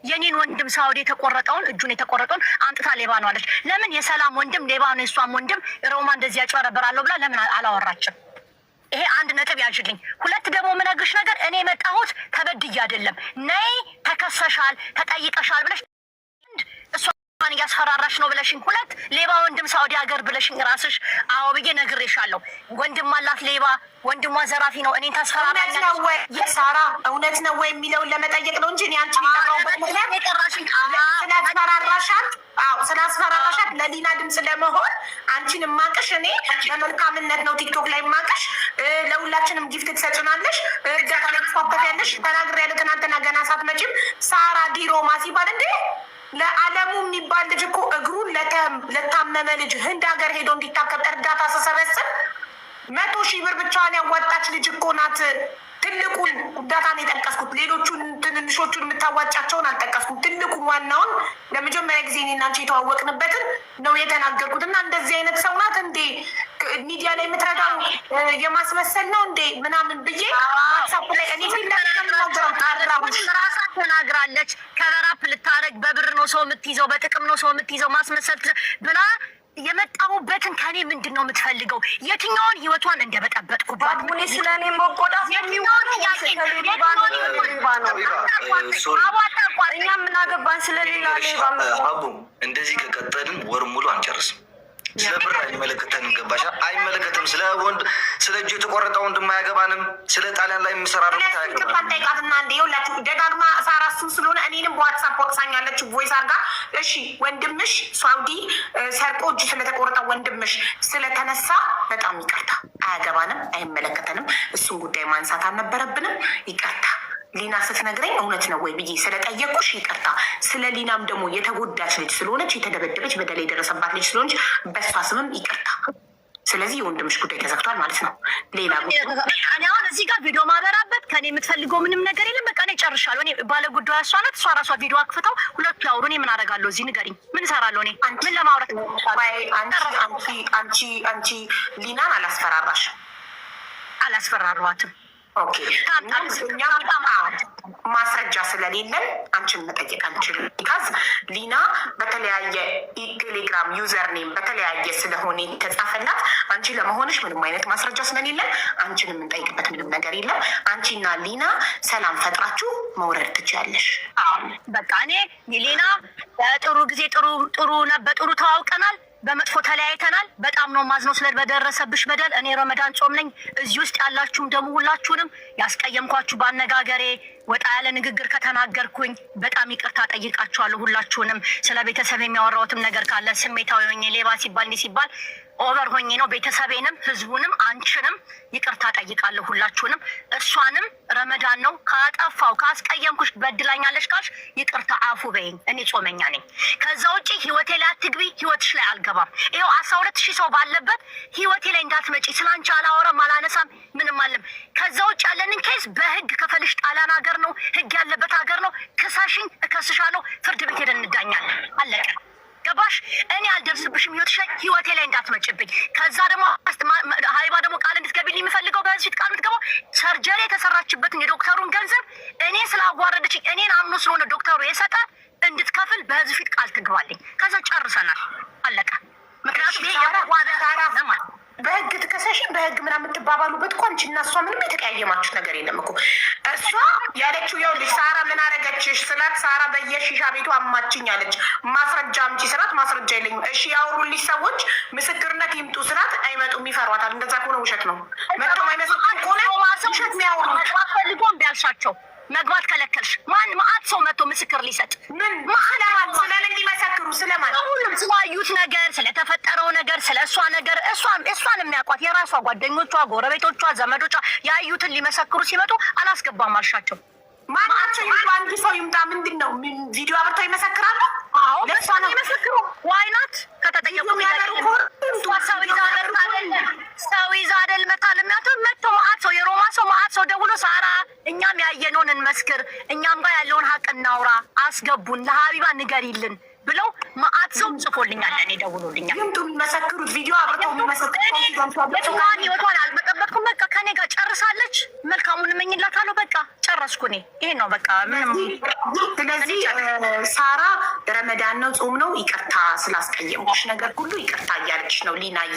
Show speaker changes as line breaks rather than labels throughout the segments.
የኔን ወንድም ሳውዲ የተቆረጠውን እጁን የተቆረጠውን አምጥታ ሌባ ነው አለች። ለምን የሰላም ወንድም ሌባ ነው የሷም ወንድም ሮማ እንደዚህ ያጭበረበራለሁ ብላ ለምን አላወራችም? ይሄ አንድ ነጥብ ያዥልኝ። ሁለት ደግሞ ምነግርሽ ነገር እኔ የመጣሁት ተበድዬ አይደለም። ነይ ተከሰሻል ተጠይቀሻል ብለሽ እሷን እያስፈራራሽ ነው ብለሽኝ፣ ሁለት ሌባ ወንድም ሳውዲ ሀገር ብለሽኝ ራስሽ አዎ ብዬ ነግሬሻለሁ። ወንድም አላት ሌባ፣ ወንድሟ ዘራፊ ነው። እኔን ታስፈራራኛለሽ ነው ወይ
ሳራ? እውነት ነው ወይ የሚለውን ለመጠየቅ ነው እንጂ እኔ አንቺን የጠራሁበት ምክንያት ስላስፈራራሻት፣ ስላስፈራራሻት ለሊና ድምፅ ለመሆን አንቺን ማቅሽ እኔ በመልካምነት ነው ቲክቶክ ላይ ማቅሽ። ለሁላችንም ጊፍት ትሰጭናለሽ፣ እርዳታ ላይ ትሳተፊያለሽ። ተናግሬያለሁ ትናንትና ገና ሳትመጪም ሳራ ዲሮማ ሲባል እንዴ ለዓለሙ የሚባል ልጅ እኮ እግሩን ለታመመ ልጅ ህንድ ሀገር ሄዶ እንዲታከም እርዳታ ስሰበስብ 100,000 ብር ብቻዋን ያዋጣች ልጅ እኮ ናት። ትልቁን እርዳታን የጠቀስኩት ሌሎቹን ትንንሾቹን የምታዋጫቸውን አልጠቀስኩም። ትልቁን ዋናውን ለመጀመሪያ ጊዜ እኔና አንቺ የተዋወቅንበትን ነው የተናገርኩት። እና እንደዚህ አይነት ሰው ናት እንዴ ሚዲያ ላይ የምትረዳው የማስመሰል ነው እንዴ ምናምን ብዬ ዋትሳፕ ላይ እኔ ራሳ ተናግራለች። ከበራፕ ልታረግ በብር ነው ሰው የምትይዘው፣ በጥቅም ነው ሰው የምትይዘው ማስመሰል ብላ የመጣሁበትን ከኔ ምንድን ነው የምትፈልገው? የትኛውን ህይወቷን እንደበጠበጥኩባት ሙኔ ስለኔ መቆዳት የሚሆን እኛ የምናገባን ስለሌላ ሌባ
አቡ እንደዚህ ከቀጠልን ወር ሙሉ አንጨርስም። ስለ ብር አይመለከተንም። ገባሽ? አይመለከትም። ስለ እጁ የተቆረጠ ወንድም አያገባንም። ስለ ጣሊያን ላይ የሚሰራሩ
ጠይቃትና እንደ ሁላችሁ ደጋግማ ሳራ እሱን ስለሆነ እኔንም በዋትሳፕ ወቅሳኛለች ቮይስ አርጋ። እሺ ወንድምሽ ሳውዲ ሰርቆ እጁ ስለተቆረጠ ወንድምሽ ስለተነሳ በጣም ይቅርታ፣ አያገባንም፣ አይመለከተንም። እሱን ጉዳይ ማንሳት አልነበረብንም። ይቅርታ ሊና ስትነግረኝ እውነት ነው ወይ ብዬ ስለጠየቁሽ ይቅርታ። ስለ ሊናም ደግሞ የተጎዳች ልጅ ስለሆነች የተደበደበች በደል የደረሰባት ልጅ ስለሆነች በእሷ ስምም ይቅርታ። ስለዚህ የወንድምሽ ጉዳይ ተዘግቷል ማለት ነው። ሌላ
እኔ አሁን እዚህ ጋር ቪዲዮ ማበራበት ከኔ የምትፈልገው ምንም ነገር የለም። በቃ እኔ ጨርሻለሁ። እኔ ባለ ጉዳዩ እሷ ናት። እሷ ራሷ ቪዲዮ አክፍተው ሁለቱ ያውሩ። እኔ ምን አደርጋለሁ እዚህ? ንገሪኝ፣ ምን እሰራለሁ? እኔ ምን ለማውራት?
አንቺ ሊናን
አላስፈራሯትም።
ማስረጃ ስለሌለን አንቺን መጠየቅ አንችልም። ቢካዝ ሊና በተለያየ ቴሌግራም ዩዘር ኔም በተለያየ ስለሆነ የተጻፈላት አንቺ ለመሆንሽ ምንም አይነት ማስረጃ ስለሌለን አንቺን የምንጠይቅበት ምንም ነገር የለም። አንቺና ሊና ሰላም ፈጥራችሁ መውረድ ትችያለሽ።
በቃ እኔ ሊና በጥሩ ጊዜ በጥሩ ተዋውቀናል፣ በመጥፎ ተለያይተናል። በጣም ነው ማዝነው ስለበደረሰብሽ በደል። እኔ ረመዳን ጾም ነኝ። እዚህ ውስጥ ያላችሁም ደግሞ ሁላችሁንም ያስቀየምኳችሁ በአነጋገሬ ወጣ ያለ ንግግር ከተናገርኩኝ በጣም ይቅርታ ጠይቃችኋለሁ። ሁላችሁንም ስለ ቤተሰብ የሚያወራሁትም ነገር ካለ ስሜታዊ ሆኜ ሌባ ሲባል እንዲህ ሲባል ኦቨር ሆኜ ነው። ቤተሰቤንም ህዝቡንም አንቺንም ይቅርታ ጠይቃለሁ። ሁላችሁንም እሷንም ረመዳን ነው ካጠፋው ካስቀየምኩሽ በድላኛለሽ ካልሽ ይቅርታ አፉ በይኝ። እኔ ጾመኛ ነኝ። ከዛ ውጪ ህይወቴ ላይ አትግቢ፣ ህይወትሽ ላይ አልገባም። ይኸው 12,000 ሰው ባለበት ህይወቴ ላይ እንዳትመጪ። ስላንቺ አላወራም አላነሳም ምንም አለም። ከዛ ውጭ ያለንን ኬስ በህግ ከፈልሽ ጣሊያን ሀገር ነው፣ ህግ ያለበት ሀገር ነው። ክሳሽኝ እከስሻለሁ፣ ፍርድ ቤት ሄደን እንዳኛለን። አለቀ። ገባሽ? እኔ አልደርስብሽም። ህይወቴ ላይ እንዳትመጭብኝ። ከዛ ደግሞ ሀይባ ደግሞ ቃል እንድትገቢልኝ የምፈልገው በህዝብ ፊት ቃል የምትገባው ሰርጀሪ የተሰራችበትን የዶክተሩን ገንዘብ እኔ ስላዋረደችኝ እኔን አምኖ ስለሆነ ዶክተሩ የሰጠ እንድትከፍል በህዝብ ፊት ቃል ትግባልኝ። ከዛ ጨርሰናል፣ አለቀ። ምክንያቱም ይሄ
በህግ ትከሰሽን በህግ ምናምን የምትባባሉበት እኮ አንቺ እና እሷ ምንም የተቀያየማችሁት ነገር የለም እኮ። እሷ ያለችው ይኸውልሽ ሳራ ምን አደረገችሽ ስላት ሳራ በየሺሻ ቤቱ አማችኝ አለች። ማስረጃ አምጪ ስላት ማስረጃ የለኝም። እሺ ያወሩልሽ ሰዎች ምስክርነት ይምጡ ስላት አይመጡም፣ ይፈሯታል። እንደዛ ከሆነ ውሸት ነው። መጥተው አይመስልም ከሆነ ውሸት የሚያወሩ
ፈልጎም ቢያልሻቸው መግባት ከለከልሽ። ማን ማአት ሰው መጥቶ ምስክር ሊሰጥ ምን
ስለምን እንዲመሰክሩ ስለማን
ሁሉም ስላዩት ነገር ስለተፈጠረው ነገር ስለ እሷ ነገር እሷን የሚያውቋት የራሷ ጓደኞቿ፣ ጎረቤቶቿ፣ ዘመዶቿ ያዩትን ሊመሰክሩ ሲመጡ አላስገባም አልሻቸው።
ማናቸው አንድ ሰው ይምጣ። ምንድን ነው ቪዲዮ አብርተው ይመሰክራሉ?
አዎ ለሷ ነው ይመሰክሩ። ዋይናት ከተጠየቁ ሰው ይዛ አይደል መታል የሚያተው መጥቶ ማአት ሰው የሮማ ሰው ማአት ሰው ደውሎ ሳራ እኛም ያየነውን እንመስክር፣ እኛም ጋር ያለውን ሀቅ እናውራ፣ አስገቡን፣ ለሀቢባ ንገሪልን ብለው ማአት ሰው ጽፎልኛል። እኔ ደውሎልኛል።
ይምጡ የሚመሰክሩት ቪዲዮ አብርተው የሚመሰክሩት
ህይወቷን አልበጠበጥኩም። በቃ ከኔ ጋር ጨርሳለች። መልካሙን እመኝላታለሁ። በቃ ጨረስኩ እኔ። ይሄ ነው በቃ ምንም።
ስለዚህ ሳራ ረመዳን ነው፣ ጾም ነው፣ ይቅርታ ስላስቀየምኩሽ ነገር ሁሉ ይቅርታ እያለች ነው ሊናዬ።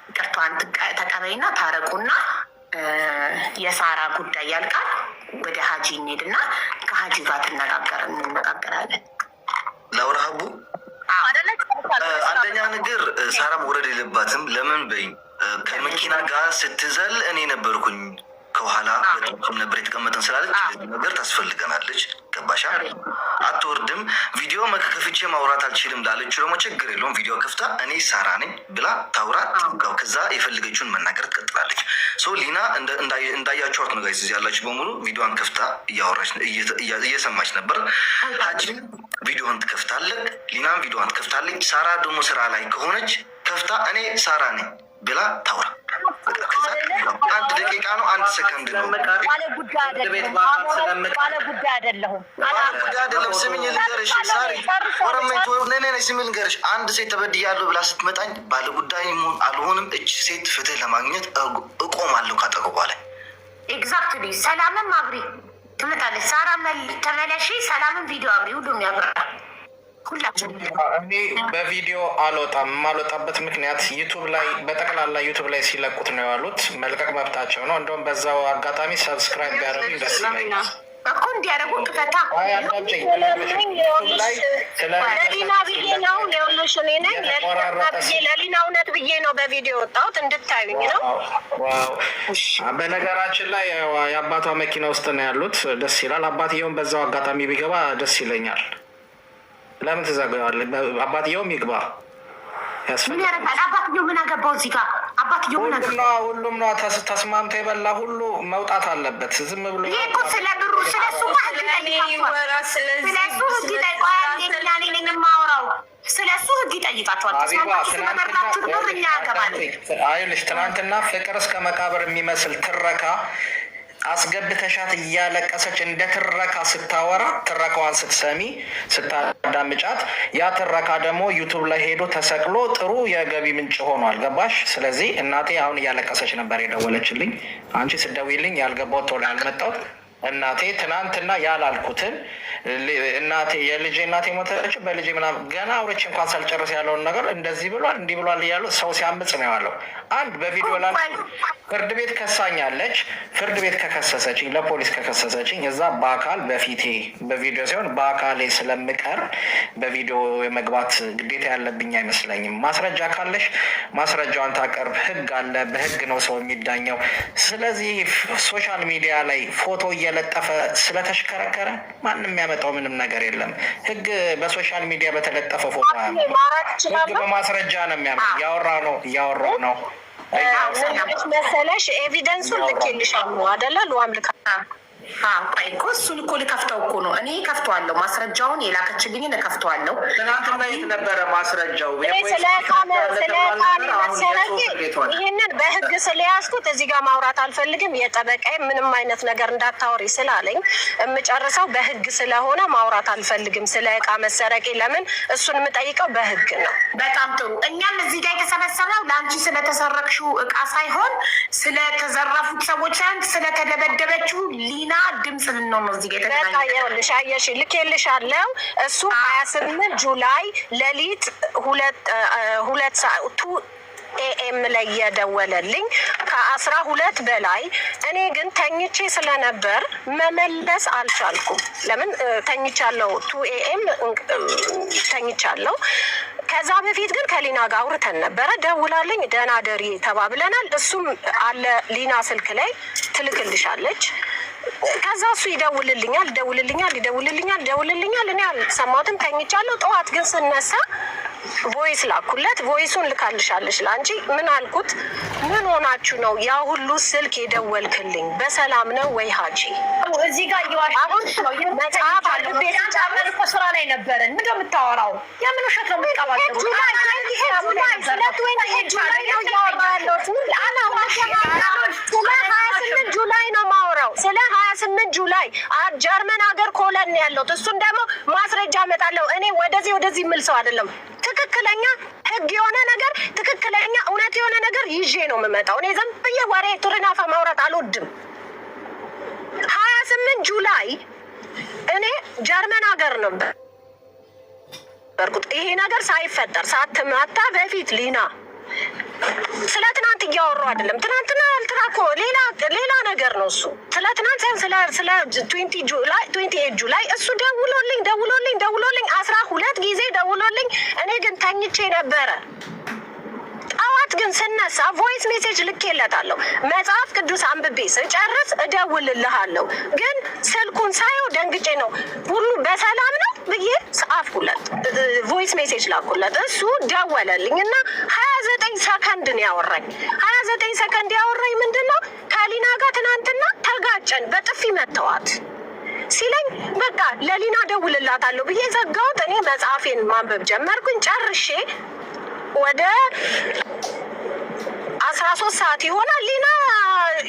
ይቅርታዋን ተቀበይና ታረቁና የሳራ ጉዳይ ያልቃል። ወደ ሀጂ እንሄድና ከሀጂ ጋር እንነጋገራለን።
ለአውራሃቡ አንደኛ ነገር ሳራ መውረድ የለባትም። ለምን በይኝ፣ ከመኪና ጋር ስትዘል እኔ ነበርኩኝ ከኋላ ነበር የተቀመጠን ስላለች ነገር ታስፈልገናለች። ገባሻ? አትወርድም። ቪዲዮ ከፍቼ ማውራት አልችልም ላለች ደግሞ ችግር የለውም። ቪዲዮ ከፍታ እኔ ሳራ ነኝ ብላ ታውራት። ከዛ የፈለገችውን መናገር ትቀጥላለች። ሊና እንዳያቸዋት ነው ጋይዝ፣ ያላችሁ በሙሉ ቪዲዮን ከፍታ እያወራች እየሰማች ነበር። ሀጂም ቪዲዮን ትከፍታለች፣ ሊናም ቪዲዮን ትከፍታለች። ሳራ ደግሞ ስራ ላይ ከሆነች ከፍታ እኔ ሳራ ነኝ ብላ ታውራ። አንድ ደቂቃ ነው፣ አንድ ሰከንድ ነው።
ባለ ጉዳይ አይደለሁም።
ስሚኝ ልንገርሽ፣ ሳሪ ወረመኝ ስሚኝ ልንገርሽ፣ አንድ ሴት ተበድያለሁ ብላ ስትመጣኝ ባለ ጉዳይ አልሆንም። እች ሴት ፍትህ ለማግኘት እቆማለሁ ካጠገቧ ላይ።
ኤግዛክትሊ። ሰላምም አብሪ ትመጣለች። ሳራ ተመለሺ፣ ሰላምም ቪዲዮ አብሪ። ሁሉም ያብራል።
እኔ በቪዲዮ አልወጣም። የማልወጣበት ምክንያት ዩቱብ ላይ በጠቅላላ ዩቱብ ላይ ሲለቁት ነው ያሉት። መልቀቅ መብታቸው ነው። እንደውም በዛው አጋጣሚ ሰብስክራይብ ቢያደርጉኝ ደስ ይለኛል
እኮ እንዲያደርጉ ክፈታ
ለሊና ብዬ ነው ሌሎሽ እኔ ነኝ ለሊና እውነት ብዬ ነው በቪዲዮ ወጣሁት እንድታዩኝ ነው።
በነገራችን ላይ የአባቷ መኪና ውስጥ ነው ያሉት። ደስ ይላል። አባትየውም በዛው አጋጣሚ ቢገባ ደስ ይለኛል። ለምን ትዘጋዋለህ? አባትየውም ይግባ።
አባትየው ምን አገባው እዚህ ጋር? አባትየው ምን አገባው?
ሁሉም ነው ተስማምቶ የበላ ሁሉ መውጣት አለበት። ዝም ብሎ
ይሄ እኮ ስለ ብሩ ስለሱ ህግ ይጠይቃቸዋል። ተስማማችሁ ስለበላችሁ ብር እኛ ያገባል።
አይልሽ ትናንትና ፍቅር እስከ መቃብር የሚመስል ትረካ አስገብተሻት እያለቀሰች እንደ ትረካ ስታወራ ትረካዋን ስትሰሚ ስታዳምጫት ያ ትረካ ደግሞ ዩቱብ ላይ ሄዶ ተሰቅሎ ጥሩ የገቢ ምንጭ ሆኗል። ገባሽ? ስለዚህ እናቴ አሁን እያለቀሰች ነበር የደወለችልኝ። አንቺ ስደውይልኝ ያልገባሁት ቶሎ ያልመጣሁት እናቴ ትናንትና ያላልኩትን እናቴ የልጄ እናቴ ሞተች በልጄ ምናምን ገና አውርቼ እንኳን ሳልጨርስ ያለውን ነገር እንደዚህ ብሏል እንዲህ ብሏል እያሉ ሰው ሲያምጽ ነው ያለው። አንድ በቪዲዮ ላይ ፍርድ ቤት ከሳኛለች። ፍርድ ቤት ከከሰሰችኝ ለፖሊስ ከከሰሰችኝ እዛ በአካል በፊቴ በቪዲዮ ሲሆን በአካሌ ስለምቀር በቪዲዮ የመግባት ግዴታ ያለብኝ አይመስለኝም። ማስረጃ ካለሽ ማስረጃዋን ታቀርብ። ህግ አለ፣ በህግ ነው ሰው የሚዳኘው። ስለዚህ ሶሻል ሚዲያ ላይ ፎቶ እየለጠፈ ስለተሽከረከረ ማንም ያመጣው ምንም ነገር የለም። ህግ በሶሻል ሚዲያ በተለጠፈ ፎቶ ህግ በማስረጃ ነው የሚያምነው። እያወራው ነው
መሰለሽ ኤቪደንሱን ልኬልሻለሁ አይደለ? ልዋም ልካ
ቆይ እኮ እሱን እኮ ልከፍተው እኮ ነው። እኔ ከፍተዋለሁ። ማስረጃውን የላከችልኝን እከፍተዋለሁ።
ትናንትና የት ነበረ ማስረጃው?
ይህንን በህግ ስለያዝኩት እዚህ ጋር ማውራት አልፈልግም። የጠበቃዬ ምንም አይነት ነገር እንዳታወሪ ስላለኝ የምጨርሰው በህግ ስለሆነ ማውራት አልፈልግም ስለ እቃ መሰረቄ። ለምን እሱን የምጠይቀው በህግ ነው።
በጣም ጥሩ። እኛም እዚህ ጋር የተሰበሰበው ለአንቺ ስለተሰረቅሽው እቃ ሳይሆን ስለተዘረፉት ሰዎች ሳይሆን ስለተደበደበችው ሊና ድምጽ ነው ነው እዚህ ጋር
ተገናኝተሽ አየሽ ልኬልሻለሁ። እሱ 28 ጁላይ ሌሊት 2 ሰዓት ኤኤም ላይ የደወለልኝ ከ12 በላይ። እኔ ግን ተኝቼ ስለነበር መመለስ አልቻልኩም። ለምን ተኝቻለሁ? 2 ኤኤም ተኝቻለሁ። ከዛ በፊት ግን ከሊና ጋር አውርተን ነበረ። ደውላልኝ ደህና ደሪ ተባብለናል። እሱም አለ ሊና ስልክ ላይ ትልክልሻለች። ከዛ እሱ ይደውልልኛል። እኔ አልሰማሁትም፣ ተኝቻለሁ። ጠዋት ግን ስነሳ ቮይስ ላኩለት። ቮይሱን ልካልሻለች ለአንቺ። ምን አልኩት? ምን ሆናችሁ ነው ያ ሁሉ ስልክ የደወልክልኝ? በሰላም ነው ወይ ሀጂ?
እዚህ ጋር እየዋሽ ነው።
መጽሐፍ አለ ቤት ጫመር እኮ ስራ ላይ ነበረን። ምንድን ነው የምታወራው? የምን ውሸት ነው የምትቀባጥሩ? ጁላይ ነው እያወራ ያለሁት። ስለ 28 ጁላይ ነው የማወራው። ስለ 28 ጁላይ ጀርመን ሀገር ኮለን ያለሁት። እሱን ደግሞ ማስረጃ እመጣለሁ። እኔ ወደዚህ የምል ሰው አይደለም። ትክክለኛ
ህግ የሆነ ነገር ትክክለኛ እውነት የሆነ ነገር ይዤ ነው የምመጣው። እኔ ዝም ብዬ ወሬ ቱሪናፋ ማውራት አልወድም። 28 ጁላይ እኔ ጀርመን ሀገር ነበር በርኩት ይሄ ነገር ሳይፈጠር ሳትመጣ በፊት ሊና ስለ ትናንት እያወሩ አይደለም። ትናንትና አልትራኮ ሌላ ነገር ነው እሱ። ስለ ትናንት ሳይሆን ስለ 28 ጁላይ እሱ ደውሎልኝ 12 ጊዜ ደውሎልኝ፣ እኔ ግን ተኝቼ ነበረ። ጠዋት ግን ስነሳ ቮይስ ሜሴጅ ልኬለታለሁ። መጽሐፍ ቅዱስ አንብቤ ስጨርስ እደውልልሃለሁ፣ ግን ስልኩን ሳየው ደንግጬ ነው። ሁሉ በሰላም ነው ብዬ ጻፍኩለት፣ ቮይስ ሜሴጅ ላኩለት። እሱ ደወለልኝ እና 29 ሰከንድ ነው ያወራኝ። 29 ሰከንድ ያወራኝ ምንድን ነው? ከሊና ጋር ትናንትና ተጋጨን፣ በጥፊ መተዋት ሲለኝ በቃ ለሊና ደውልላታለሁ ብዬ ዘጋሁት። እኔ መጽሐፌን ማንበብ ጀመርኩኝ። ጨርሼ ወደ 13 ሰዓት ይሆናል ሊና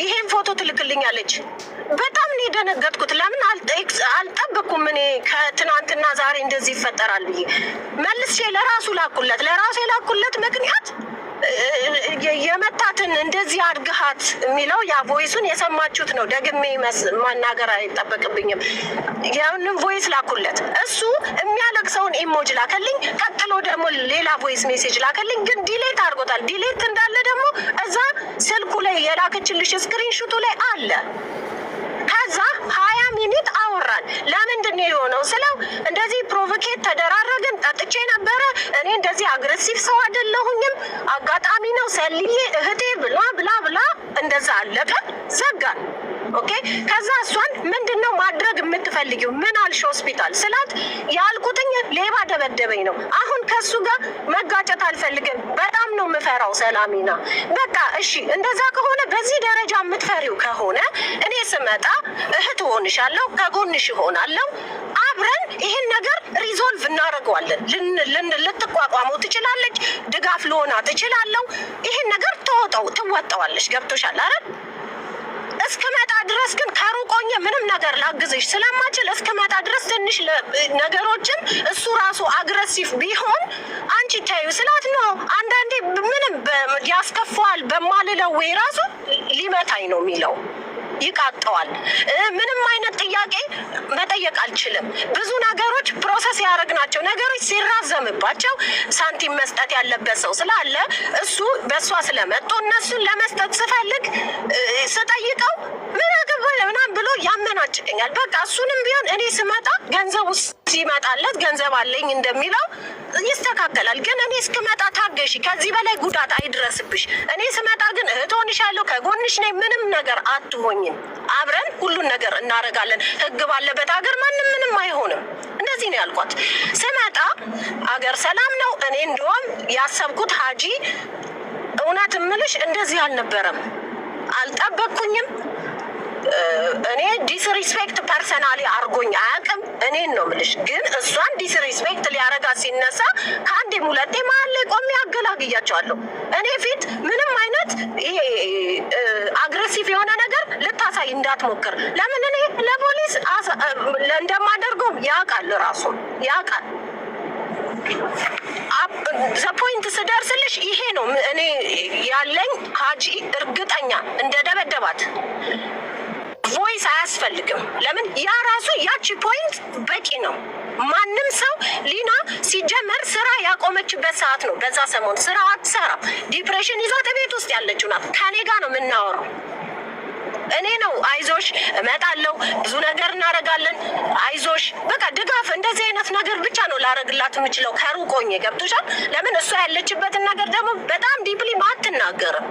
ይሄን ፎቶ ትልክልኛለች። በጣም ነው የደነገጥኩት። ለምን አልጠበኩም እኔ ከትናንትና ዛሬ እንደዚህ ይፈጠራል ብዬ መልሼ ለራሱ ላኩለት ምክንያት የመታትን እንደዚህ አድግሃት የሚለው ያ ቮይሱን የሰማችሁት ነው። ደግሜ ማናገር አይጠበቅብኝም። ያንን ቮይስ ላኩለት። እሱ የሚያለቅሰውን ኢሞጅ ላከልኝ። ቀጥሎ ደግሞ ሌላ ቮይስ ሜሴጅ ላከልኝ፣ ግን ዲሌት አድርጎታል። ዲሌት እንዳለ ደግሞ እዛ ስልኩ ላይ የላከችልሽ ስክሪንሹቱ ላይ አለ። ከዛ 20 ሚኒት አወራን። ለምንድን ነው የሆነው ስለው እንደዚህ ፕሮቮኬት ተደራረግን። ጠጥቼ ነበረ እኔ እንደዚህ አግሬሲቭ ሰው አይደለሁኝም፣ አጋጣሚ ነው ሰልዬ እህቴ ብላ እንደዛ አለቀ፣ ዘጋን። ኦኬ። ከዛ እሷን ምንድነው ማድረግ የምትፈልጊው? ምን አልሽ ሆስፒታል ስላት ያልኩትኝ ሌባ ደበደበኝ ነው። አሁን ከሱ ጋር መጋጨት አልፈልግም፣ በጣም ነው የምፈራው ሰላሚና። በቃ እሺ እንደዛ ከሆነ በዚህ ደረጃ የምትፈሪው ከሆነ እኔ ስመጣ እህት ሆንሻለሁ፣ ከጎንሽ ሆናለሁ፣ አብረን ይሄን ነገር ሪዞልቭ እናደርገዋለን። ልትቋቋመው ትችላለች፣ ድጋፍ ልሆና ትችላለሁ። ይሄን ነገር ትወጣዋለች። ገብቶሻል አይደል? እስከመጣ ድረስ ግን ከሩቆኝ ምንም ነገር ላግዝሽ ስለማችል እስከመጣ ድረስ ትንሽ ነገሮችን እሱ ራሱ አግሬሲቭ ቢሆን አንቺ ታዩ ስላት ነው። አንዳንዴ ምንም ያስከፋዋል በማልለው ወይ ራሱ ሊመታኝ ነው የሚለው ይቃጠዋል። ምንም አይነት ጥያቄ መጠየቅ አልችልም። ብዙ ነገሮች ፕሮሰስ ያደረግናቸው ነገሮች ሲራዘምባቸው ሳንቲም መስጠት ያለበት ሰው ስላለ እሱ በእሷ ስለመጡ እነሱን ለመስጠት ስፈልግ ስጠይቀው ምናምን ብሎ ያመናጭቀኛል። በቃ እሱንም ቢሆን እኔ ስመጣ ገንዘቡ ሲመጣለት ገንዘብ አለኝ እንደሚለው ይስተካከላል። ግን እኔ እስክመጣ ታገሺ፣ ከዚህ በላይ ጉዳት አይድረስብሽ። እኔ ስመጣ ግን እህት ሆንሻለሁ፣ ከጎንሽ ነኝ፣ ምንም ነገር አትሆኝም፣ አብረን ሁሉን ነገር እናደርጋለን። ህግ ባለበት ሀገር ማንም ምንም አይሆንም። እንደዚህ ነው ያልኳት። ስመጣ አገር ሰላም ነው። እኔ እንደውም ያሰብኩት ሀጂ እውነት እምልሽ እንደዚህ አልነበረም፣ አልጠበቅኩኝም። እኔ ዲስሪስፔክት ፐርሰናሊ አርጎኝ አያውቅም። እኔን ነው የምልሽ። ግን እሷን ዲስሪስፔክት ሊያረጋት ሲነሳ ከአንዴም ሁለቴ መሀል ላይ ቆሜ አገላግያቸዋለሁ። እኔ ፊት ምንም አይነት ይሄ አግሬሲቭ የሆነ ነገር ልታሳይ እንዳትሞክር። ለምን እኔ ለፖሊስ እንደማደርገውም ያውቃል፣ ራሱ ያውቃል። ዘፖይንት ስደርስልሽ ይሄ ነው እኔ ያለኝ ሀጂ እርግጠኛ እንደደበደባት ቮይስ አያስፈልግም። ለምን ያ ራሱ ያቺ ፖይንት በቂ ነው። ማንም ሰው ሊና ሲጀመር ስራ ያቆመችበት ሰዓት ነው። በዛ ሰሞን ስራ አትሰራም። ዲፕሬሽን ይዟት ቤት ውስጥ ያለችው ናት። ከኔ ጋር ነው የምናወራው። እኔ ነው አይዞሽ እመጣለሁ፣ ብዙ ነገር እናደርጋለን፣ አይዞሽ በቃ ድጋፍ፣ እንደዚህ አይነት ነገር ብቻ ነው ላረግላት የምችለው ከሩቆኝ። ገብቶሻል? ለምን እሷ ያለችበትን ነገር ደግሞ በጣም ዲፕሊ አትናገርም።